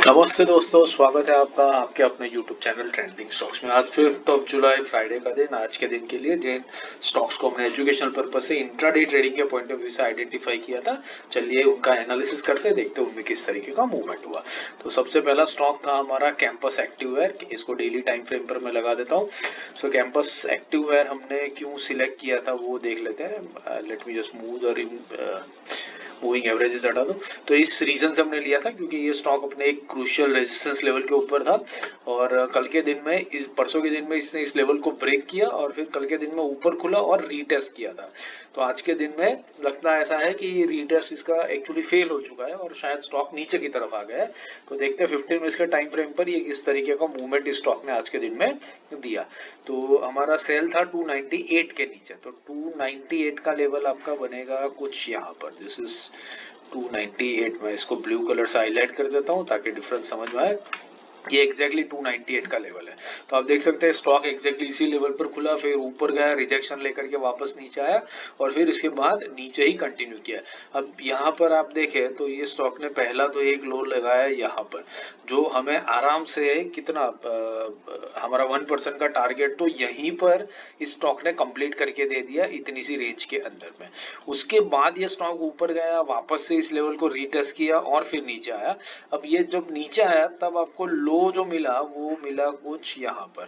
नमस्ते दोस्तों, स्वागत है आपका आपके अपने YouTube चैनल ट्रेंडिंग स्टॉक्स में। आज 5 जुलाई फ्राइडे का दिन, आज के दिन के लिए जिन स्टॉक्स को हमने एजुकेशनल पर्पज से इंट्राडे ट्रेडिंग के पॉइंट ऑफ व्यू से आइडेंटिफाई किया था, चलिए उनका एनालिसिस करते हैं, देखते हैं उनमें किस तरीके का मूवमेंट हुआ। तो सबसे पहला स्टॉक था हमारा कैंपस एक्टिववेयर। इसको डेली टाइम फ्रेम पर मैं लगा देता हूँ। सो कैंपस एक्टिववेयर हमने क्यों सिलेक्ट किया था वो देख लेते हैं। Let me just move the moving averages हटा दो। तो इस रीजन से हमने लिया था क्योंकि ये स्टॉक अपने एक क्रूशियल रेजिस्टेंस लेवल के ऊपर था और कल के दिन में परसों के दिन में इसने इस लेवल को ब्रेक किया और फिर कल के दिन में ऊपर खुला और रीटेस्ट किया था। तो आज के दिन में लगता ऐसा है कि ये रीटेस्ट इसका एक्चुअली फेल हो चुका है और शायद स्टॉक नीचे की तरफ आ गया है। तो देखते हैं 15 मिनट्स के टाइम फ्रेम पर ये किस तरीके का मूवमेंट इस स्टॉक ने आज के दिन में दिया। तो हमारा सेल था 298 के नीचे, तो 298 का लेवल आपका बनेगा कुछ यहाँ पर। This is 298। मैं इसको ब्लू कलर से हाईलाइट कर देता हूँ ताकि डिफरेंस समझ में आए। ये एग्जैक्टली 298 का लेवल है। तो आप देख सकते हैं स्टॉक एग्जैक्टली इसी लेवल पर खुला, फिर ऊपर गया, रिजेक्शन लेकर के वापस नीचे आया और फिर इसके बाद नीचे ही कंटिन्यू किया। अब यहाँ पर आप देखें तो ये स्टॉक ने पहला तो एक लो लगाया यहाँ पर, जो हमें आराम से कितना हमारा 1% का टारगेट तो यहीं पर इस स्टॉक ने कंप्लीट करके दे दिया इतनी सी रेंज के अंदर में। उसके बाद ये स्टॉक ऊपर गया, वापस से इस लेवल को रीटेस्ट किया और फिर नीचे आया। अब ये जब नीचे आया तब आपको लो जो मिला वो मिला कुछ यहाँ पर।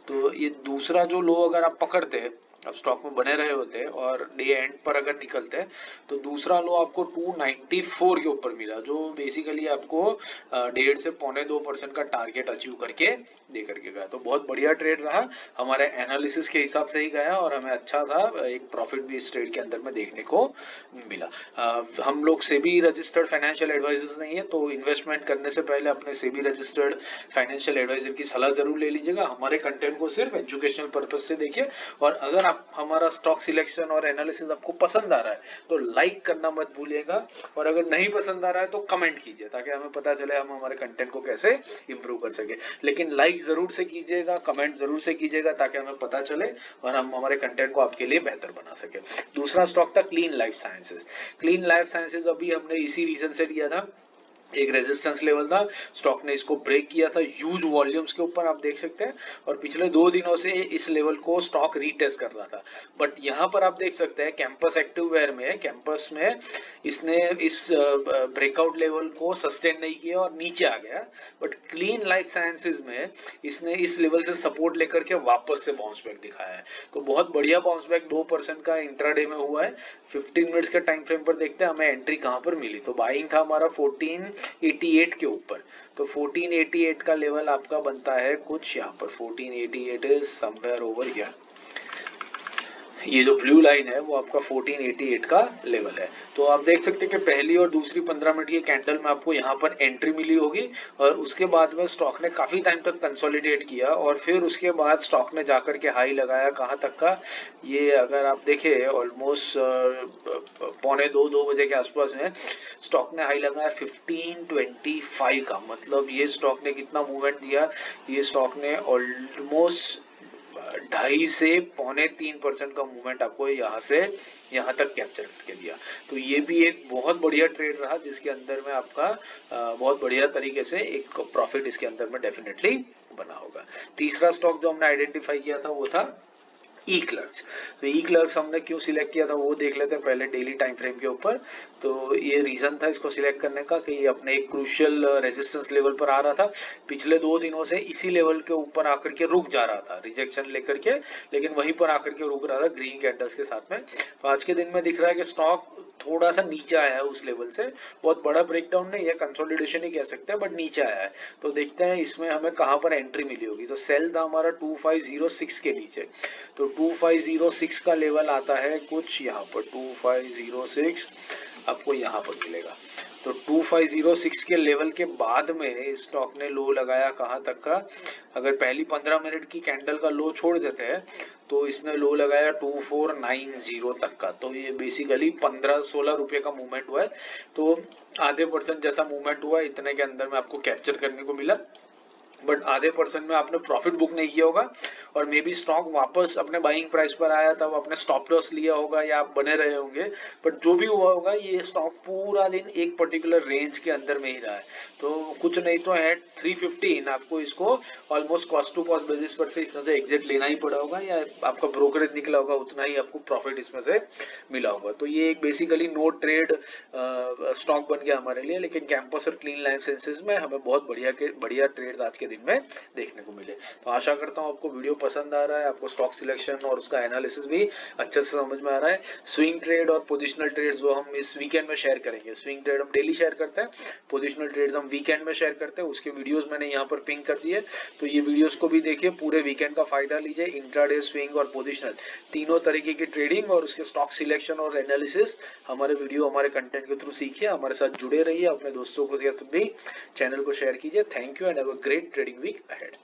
तो ये दूसरा जो लो अगर आप पकड़ते, अब स्टॉक में बने रहे होते और डे एंड पर अगर निकलते तो दूसरा लो आपको 294 के ऊपर मिला, जो बेसिकली आपको 1.5 से 2.25% का टारगेट अचीव करके दे करके गया। तो बहुत बढ़िया ट्रेड रहा, हमारे एनालिसिस के हिसाब से ही गया और हमें अच्छा सा एक प्रॉफिट भी इस ट्रेड के अंदर में देखने को मिला। हम लोग सेबी रजिस्टर्ड फाइनेंशियल एडवाइजर्स नहीं है, तो इन्वेस्टमेंट करने से पहले अपने सेबी रजिस्टर्ड फाइनेंशियल एडवाइजर की सलाह जरूर ले लीजिएगा। हमारे कंटेंट को सिर्फ एजुकेशनल पर्पज से देखिए और अगर आप हमारा स्टॉक सिलेक्शन और एनालिसिस आपको पसंद आ रहा है तो लाइक करना मत भूलिएगा और अगर नहीं पसंद आ रहा है तो कमेंट कीजिए ताकि हमें पता चले हम हमारे कंटेंट को कैसे इंप्रूव कर सके। लेकिन लाइक जरूर से कीजिएगा, कमेंट जरूर से कीजिएगा ताकि हमें पता चले और हम हमारे कंटेंट को आपके लिए बेहतर बना सके। दूसरा स्टॉक था clean life sciences. Clean life sciences अभी हमने इसी रीजन से लिया था, एक रेजिस्टेंस लेवल था, स्टॉक ने इसको ब्रेक किया था ह्यूज वॉल्यूम्स के ऊपर आप देख सकते हैं और पिछले 2 दिनों से इस लेवल को स्टॉक रीटेस्ट कर रहा था। बट यहाँ पर आप देख सकते हैं कैंपस एक्टिववेयर में, कैंपस में इसने इस ब्रेकआउट लेवल को सस्टेन नहीं किया और नीचे आ गया। बट क्लीन लाइफ साइंसेज में इसने इस लेवल से सपोर्ट लेकर के वापस से बाउंस बैक दिखाया है। तो बहुत बढ़िया बाउंस बैक 2% का इंट्राडे में हुआ है। 15 मिनट्स के टाइम फ्रेम पर देखते हैं हमें एंट्री कहां पर मिली। तो बाइंग था हमारा 1488 के ऊपर, तो 1488 का लेवल आपका बनता है कुछ यहाँ पर। 1488 इज समवेयर ओवर हियर। ये जो ब्लू लाइन है वो आपका 1488 का लेवल है। तो आप देख सकते हैं कि पहली और दूसरी 15 मिनट की कैंडल में आपको यहाँ पर एंट्री मिली होगी और उसके बाद में स्टॉक ने काफी टाइम तक कंसोलिडेट किया और फिर उसके बाद स्टॉक ने जाकर के हाई लगाया कहाँ तक का, ये अगर आप देखें ऑलमोस्ट 1:45-2 बजे के आसपास में स्टॉक ने हाई लगाया 1525 का। मतलब ये स्टॉक ने कितना मूवमेंट दिया, ये स्टॉक ने ऑलमोस्ट 2.5 से 3.25% का मूवमेंट आपको यहाँ से यहाँ तक कैप्चर करके दिया। तो ये भी एक बहुत बढ़िया ट्रेड रहा जिसके अंदर में आपका बहुत बढ़िया तरीके से एक प्रॉफिट इसके अंदर में डेफिनेटली बना होगा। तीसरा स्टॉक जो हमने आइडेंटिफाई किया था वो था ई क्लर्क्स। तो ई क्लर्क्स हमने क्यों सिलेक्ट किया था वो देख लेते हैं पहले डेली टाइम फ्रेम के ऊपर। तो ये रीजन था इसको सिलेक्ट करने का कि ये अपने एक क्रूशियल रेजिस्टेंस लेवल पर आ रहा था, पिछले 2 दिनों से इसी लेवल के ऊपर आकर के रुक जा रहा था रिजेक्शन लेकर के, लेकिन वहीं पर आकर के रुक रहा था ग्रीन कैंडल्स के साथ में। तो आज के दिन में दिख रहा है कि स्टॉक थोड़ा सा नीचे आया है उस लेवल से, बहुत बड़ा ब्रेकडाउन नहीं है, कंसोलिडेशन ही कह सकते हैं, बट नीचे आया है। तो देखते हैं इसमें हमें कहां पर एंट्री मिली होगी। तो सेल था हमारा 2506 के नीचे, तो 2506 का लेवल आता है कुछ यहाँ पर। 2506 आपको यहाँ पर मिलेगा। तो 2506 के लेवल के बाद में स्टॉक ने लो लगाया कहाँ तक का, अगर पहली 15 मिनट की कैंडल का लो छोड़ देते हैं तो इसने लो लगाया 2490 तक का। तो ये बेसिकली 15-16 रुपए का मूवमेंट हुआ है। तो आधे % जैसा मूवमेंट हुआ, इतने के अंदर में आपको कैप्चर करने को मिला, बट आधे % में आपने प्रॉफिट बुक नहीं किया होगा और मे बी स्टॉक वापस अपने बाइंग प्राइस पर आया तब अपने स्टॉप लॉस लिया होगा या आप बने रहे होंगे, बट जो भी हुआ होगा ये स्टॉक पूरा दिन एक पर्टिकुलर रेंज के अंदर में ही रहा है। तो कुछ नहीं तो एट 315 आपको इसको almost cost to cost basis पर से इसमें से एग्जिट लेना ही पड़ा होगा, या आपका ब्रोकरेज निकला होगा उतना ही आपको प्रॉफिट इसमें से मिला होगा। तो ये एक बेसिकली नो ट्रेड स्टॉक बन गया हमारे लिए, लेकिन कैंपस और क्लीन लाइसेंसेस में हमें बहुत बढ़िया ट्रेड्स आज के दिन में देखने को मिले। तो आशा करता हूँ आपको वीडियो पसंद आ रहा है, आपको स्टॉक सिलेक्शन और उसका एनालिसिस भी अच्छे से समझ में आ रहा है। स्विंग ट्रेड और पोजिशनल ट्रेड्स वो हम इस वीकेंड में शेयर करेंगे। स्विंग ट्रेड हम डेली शेयर करते हैं, पोजिशनल ट्रेड्स हम वीकेंड में शेयर करते हैं। उसके वीडियोस मैंने यहाँ पर पिंक कर दिए, तो ये वीडियोस को भी देखिए, पूरे वीकेंड का फायदा लीजिए। इंट्राडे, स्विंग और पोजिशनल तीनों तरीके की ट्रेडिंग और उसके स्टॉक सिलेक्शन और एनालिसिस हमारे वीडियो, हमारे कंटेंट के थ्रू सीखिए। हमारे साथ जुड़े रहिए, अपने दोस्तों को भी चैनल को शेयर कीजिए। Thank you and have a great trading week ahead.